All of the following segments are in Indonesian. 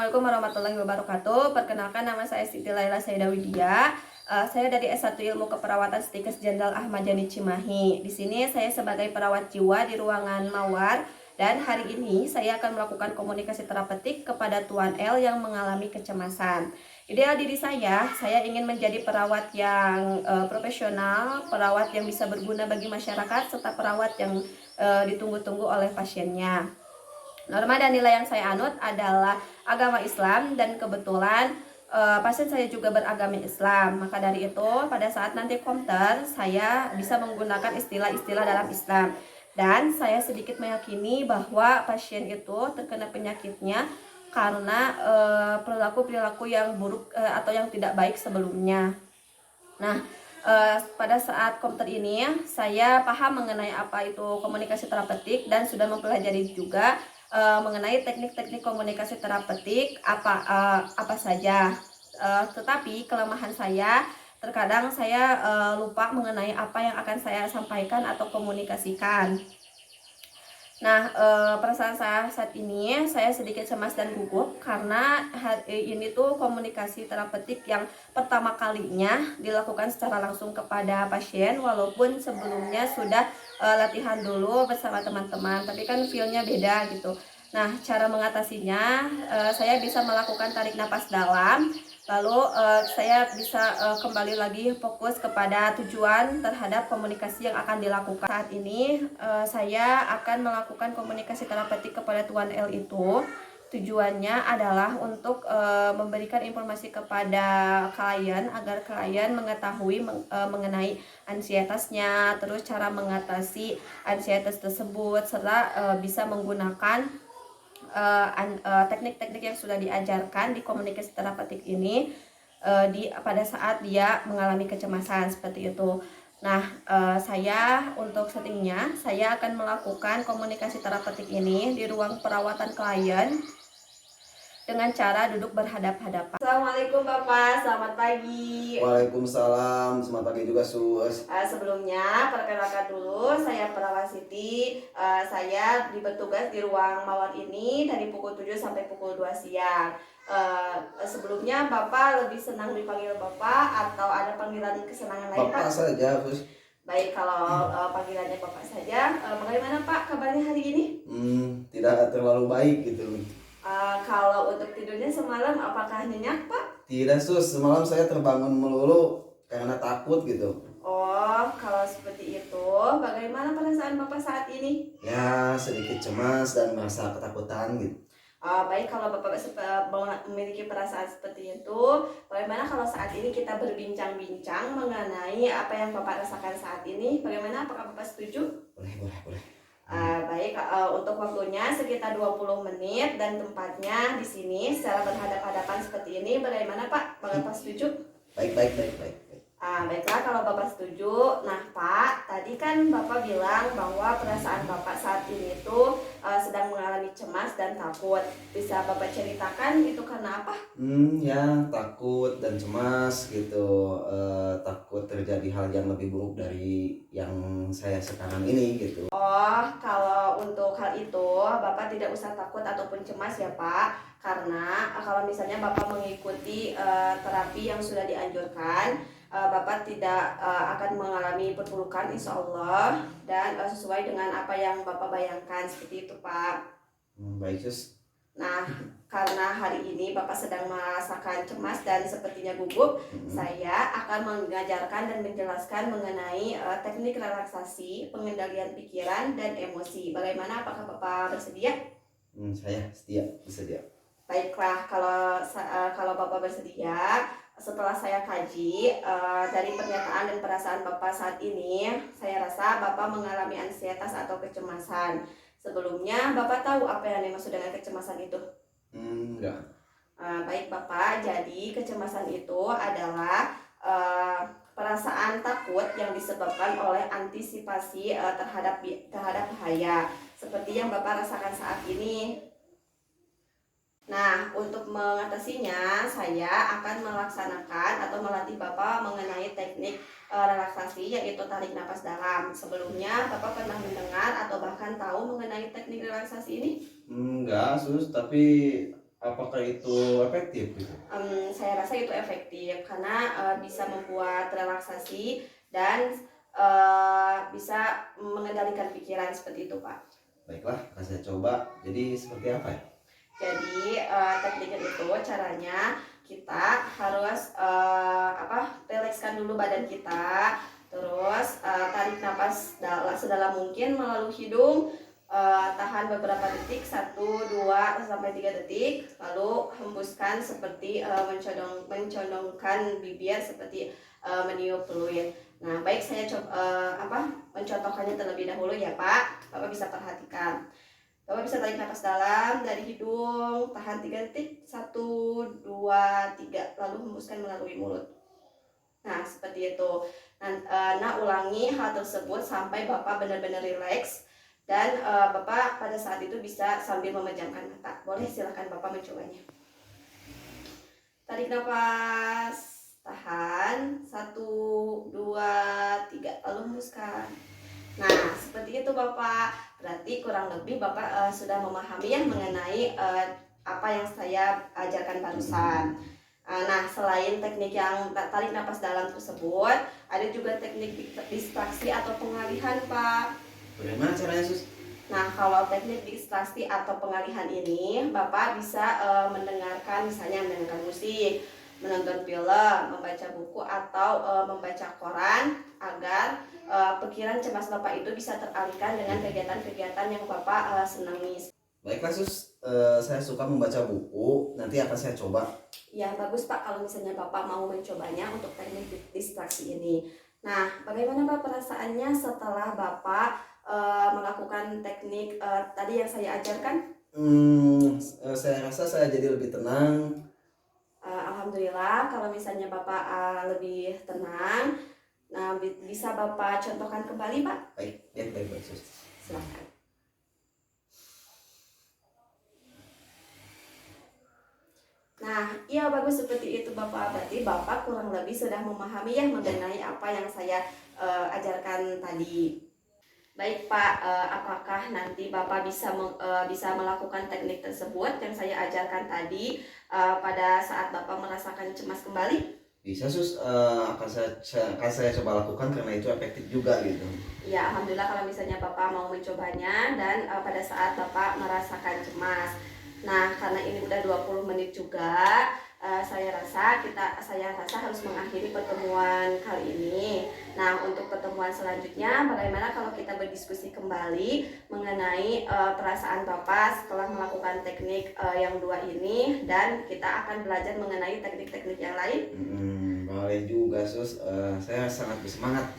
Assalamualaikum warahmatullahi wabarakatuh. Perkenalkan, nama saya Siti Laila Saida Widya. Saya dari S1 Ilmu Keperawatan Stikes Jenderal Ahmad Yani Cimahi. Di sini saya sebagai perawat jiwa di ruangan Mawar, dan hari ini saya akan melakukan komunikasi terapeutik kepada Tuan L yang mengalami kecemasan. Ideal diri saya ingin menjadi perawat yang profesional, perawat yang bisa berguna bagi masyarakat, serta perawat yang ditunggu-tunggu oleh pasiennya. Norma dan nilai yang saya anut adalah agama Islam, dan kebetulan pasien saya juga beragama Islam. Maka dari itu, pada saat nanti komter, saya bisa menggunakan istilah-istilah dalam Islam. Dan saya sedikit meyakini bahwa pasien itu terkena penyakitnya karena perilaku-perilaku yang buruk atau yang tidak baik sebelumnya. Nah, pada saat komter ini saya paham mengenai apa itu komunikasi terapeutik dan sudah mempelajari juga mengenai teknik-teknik komunikasi terapeutik apa saja. Tetapi kelemahan saya, terkadang saya lupa mengenai apa yang akan saya sampaikan atau komunikasikan. Nah, perasaan saya saat ini saya sedikit cemas dan gugup karena ini tuh komunikasi terapeutik yang pertama kalinya dilakukan secara langsung kepada pasien, walaupun sebelumnya sudah latihan dulu bersama teman-teman, tapi kan feel-nya beda gitu. Nah, cara mengatasinya, saya bisa melakukan tarik napas dalam, lalu saya bisa kembali lagi fokus kepada tujuan terhadap komunikasi yang akan dilakukan. Saat ini saya akan melakukan komunikasi terapeutik kepada Tuan L itu. Tujuannya adalah untuk memberikan informasi kepada klien agar klien mengetahui mengenai ansietasnya, terus cara mengatasi ansietas tersebut, serta bisa menggunakan teknik-teknik yang sudah diajarkan di komunikasi terapeutik ini pada saat dia mengalami kecemasan seperti itu. Nah, saya untuk settingnya, saya akan melakukan komunikasi terapeutik ini di ruang perawatan klien dengan cara duduk berhadap-hadapan. Assalamualaikum Bapak, selamat pagi. Waalaikumsalam, selamat pagi juga Sus. Sebelumnya perkenalkan dulu, saya perawat Siti. Saya bertugas di ruang mawar ini dari pukul 7 sampai pukul 2 siang. Sebelumnya Bapak lebih senang dipanggil Bapak atau ada panggilan kesenangan lain, Pak? Bapak saja, Sus. Baik, kalau panggilannya Bapak saja. Bagaimana Pak kabarnya hari ini? Tidak terlalu baik gitu. Kalau untuk tidurnya semalam apakah nyenyak, Pak? Tidak Sus, semalam saya terbangun melulu karena takut gitu. Oh, kalau seperti itu, bagaimana perasaan Bapak saat ini? Ya, sedikit cemas dan merasa ketakutan gitu. Baik, kalau Bapak memiliki perasaan seperti itu, bagaimana kalau saat ini kita berbincang-bincang mengenai apa yang Bapak rasakan saat ini? Bagaimana, apakah Bapak setuju? Boleh. Baik, untuk waktunya sekitar 20 menit dan tempatnya di sini secara berhadapan-hadapan seperti ini. Bagaimana Pak? Bapak setuju? Baik. Baiklah, kalau Bapak setuju. Nah Pak, tadi kan Bapak bilang bahwa perasaan Bapak saat ini tuh sedang mengalami cemas dan takut. Bisa Bapak ceritakan itu karena apa? Ya takut dan cemas gitu. Takut terjadi hal yang lebih buruk dari yang saya sekarang ini gitu. Oh, kalau untuk hal itu Bapak tidak usah takut ataupun cemas ya Pak. Karena kalau misalnya Bapak mengikuti terapi yang sudah dianjurkan, Bapak tidak akan mengalami perburukan insya Allah, dan sesuai dengan apa yang Bapak bayangkan seperti itu Pak. Baik Sus. Nah, karena hari ini Bapak sedang merasakan cemas dan sepertinya gugup, saya akan mengajarkan dan menjelaskan mengenai teknik relaksasi, pengendalian pikiran dan emosi. Bagaimana, apakah Bapak bersedia? Saya bersedia. Baiklah, kalau Bapak bersedia, setelah saya kaji dari pernyataan dan perasaan Bapak saat ini, saya rasa Bapak mengalami ansietas atau kecemasan. Sebelumnya Bapak tahu apa yang dimaksud dengan kecemasan itu? Enggak. Baik Bapak, jadi kecemasan itu adalah perasaan takut yang disebabkan oleh antisipasi terhadap bahaya, seperti yang Bapak rasakan saat ini. Nah, untuk mengatasinya, saya akan melaksanakan atau melatih Bapak mengenai teknik relaksasi, yaitu tarik napas dalam. Sebelumnya, Bapak pernah mendengar atau bahkan tahu mengenai teknik relaksasi ini? Enggak Sus, tapi apakah itu efektif gitu? Saya rasa itu efektif karena bisa membuat relaksasi dan bisa mengendalikan pikiran seperti itu, Pak. Baiklah, akan saya coba. Jadi seperti apa ya? Jadi tekniknya itu caranya kita harus rilekskan dulu badan kita, terus tarik nafas sedalam mungkin melalui hidung, tahan beberapa detik, 1, 2, sampai 3 detik, lalu hembuskan seperti mencondongkan bibir seperti meniup peluit. Nah, baik saya mencontohkannya terlebih dahulu ya Pak. Bapak bisa perhatikan. Bapak bisa tarik nafas dalam dari hidung, tahan 3 detik, 1, 2, 3, lalu hembuskan melalui mulut. Nah, seperti itu. Nah, ulangi hal tersebut sampai Bapak benar-benar rileks dan Bapak pada saat itu bisa sambil memejamkan mata. Boleh silakan Bapak mencobanya. Tarik nafas, tahan, 1, 2, 3, lalu hembuskan. Nah, seperti itu Bapak. Berarti kurang lebih Bapak sudah memahami ya mengenai apa yang saya ajarkan barusan. Nah, selain teknik yang tarik napas dalam tersebut, ada juga teknik distraksi atau pengalihan, Pak. Bagaimana caranya, Sus? Nah, kalau teknik distraksi atau pengalihan ini, Bapak bisa mendengarkan, misalnya mendengarkan musik, menonton film, membaca buku, atau membaca koran, agar pikiran cemas Bapak itu bisa teralihkan dengan kegiatan-kegiatan yang Bapak senangi. Baiklah, Sus. Saya suka membaca buku. Nanti akan saya coba. Ya, bagus Pak kalau misalnya Bapak mau mencobanya untuk teknik distraksi ini. Nah, bagaimana Pak perasaannya setelah Bapak melakukan teknik tadi yang saya ajarkan? Saya rasa saya jadi lebih tenang. Alhamdulillah, kalau misalnya Bapak lebih tenang, nah bisa Bapak contohkan kembali Pak? Baik, Sus. Silakan. Nah, iya bagus seperti itu Bapak. Berarti Bapak kurang lebih sudah memahami ya mengenai apa yang saya ajarkan tadi. Baik Pak, apakah nanti Bapak bisa melakukan teknik tersebut yang saya ajarkan tadi pada saat Bapak merasakan cemas kembali? Bisa, Sus. Akan saya coba lakukan karena itu efektif juga gitu. Ya, Alhamdulillah kalau misalnya Bapak mau mencobanya dan pada saat Bapak merasakan cemas. Nah, karena ini udah 20 menit juga, saya rasa harus mengakhiri pertemuan kali ini. Nah, untuk pertemuan selanjutnya, bagaimana kalau kita berdiskusi kembali mengenai perasaan Bapak setelah melakukan teknik yang dua ini, dan kita akan belajar mengenai teknik-teknik yang lain? Boleh juga, Sus. Saya sangat bersemangat.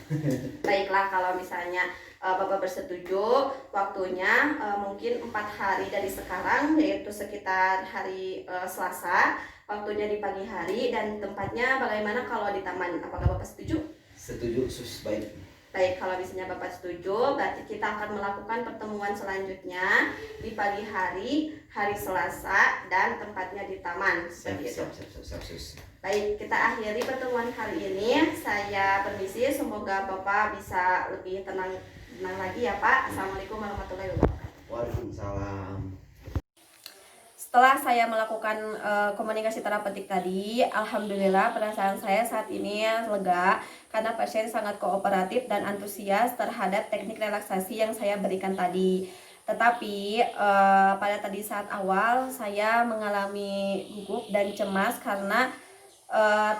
Baiklah, kalau misalnya Bapak bersetuju, waktunya mungkin 4 hari dari sekarang, yaitu sekitar hari Selasa. Waktunya di pagi hari dan tempatnya bagaimana kalau di taman? Apakah Bapak setuju? Setuju, Sus. Baik. Baik, kalau misalnya Bapak setuju, berarti kita akan melakukan pertemuan selanjutnya di pagi hari, hari Selasa, dan tempatnya di taman. Siap, Seperti itu. Sus. Baik, kita akhiri pertemuan kali ini. Saya permisi, semoga Bapak bisa lebih tenang lagi ya Pak. Assalamualaikum warahmatullahi wabarakatuh. Waalaikumsalam. Setelah saya melakukan komunikasi terapeutik tadi, alhamdulillah perasaan saya saat ini lega karena pasien sangat kooperatif dan antusias terhadap teknik relaksasi yang saya berikan tadi. Tetapi pada tadi saat awal saya mengalami gugup dan cemas karena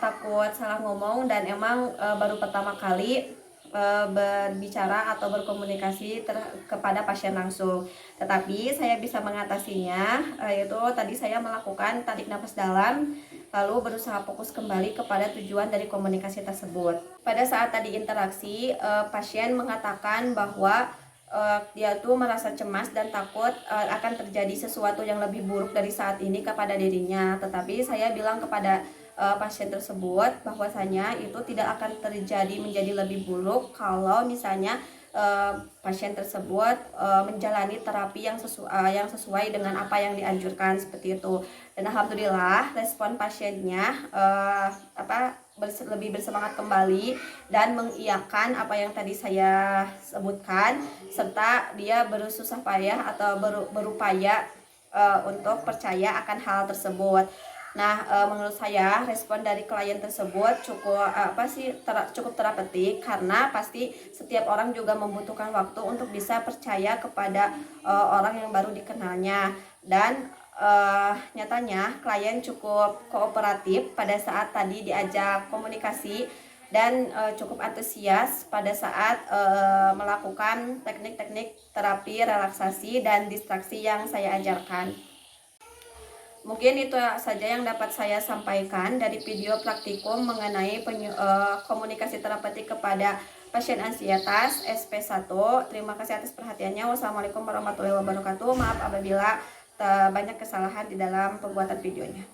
takut salah ngomong dan emang baru pertama kali berbicara atau berkomunikasi kepada pasien langsung. Tetapi saya bisa mengatasinya, yaitu tadi saya melakukan tarik nafas dalam, lalu berusaha fokus kembali kepada tujuan dari komunikasi tersebut. Pada saat tadi interaksi, pasien mengatakan bahwa dia tuh merasa cemas dan takut akan terjadi sesuatu yang lebih buruk dari saat ini kepada dirinya. Tetapi saya bilang kepada pasien tersebut bahwasanya itu tidak akan terjadi menjadi lebih buruk kalau misalnya pasien tersebut menjalani terapi yang sesuai dengan apa yang dianjurkan seperti itu. Dan alhamdulillah respon pasiennya lebih bersemangat kembali dan mengiyakan apa yang tadi saya sebutkan, serta dia bersusah payah atau berupaya untuk percaya akan hal tersebut. Nah, menurut saya respon dari klien tersebut cukup terapeti, karena pasti setiap orang juga membutuhkan waktu untuk bisa percaya kepada orang yang baru dikenalnya. Dan nyatanya klien cukup kooperatif pada saat tadi diajak komunikasi, dan cukup antusias pada saat melakukan teknik-teknik terapi relaksasi dan distraksi yang saya ajarkan. Mungkin itu saja yang dapat saya sampaikan dari video praktikum mengenai komunikasi terapeutik kepada pasien ansietas SP1. Terima kasih atas perhatiannya. Wassalamualaikum warahmatullahi wabarakatuh. Maaf apabila banyak kesalahan di dalam pembuatan videonya.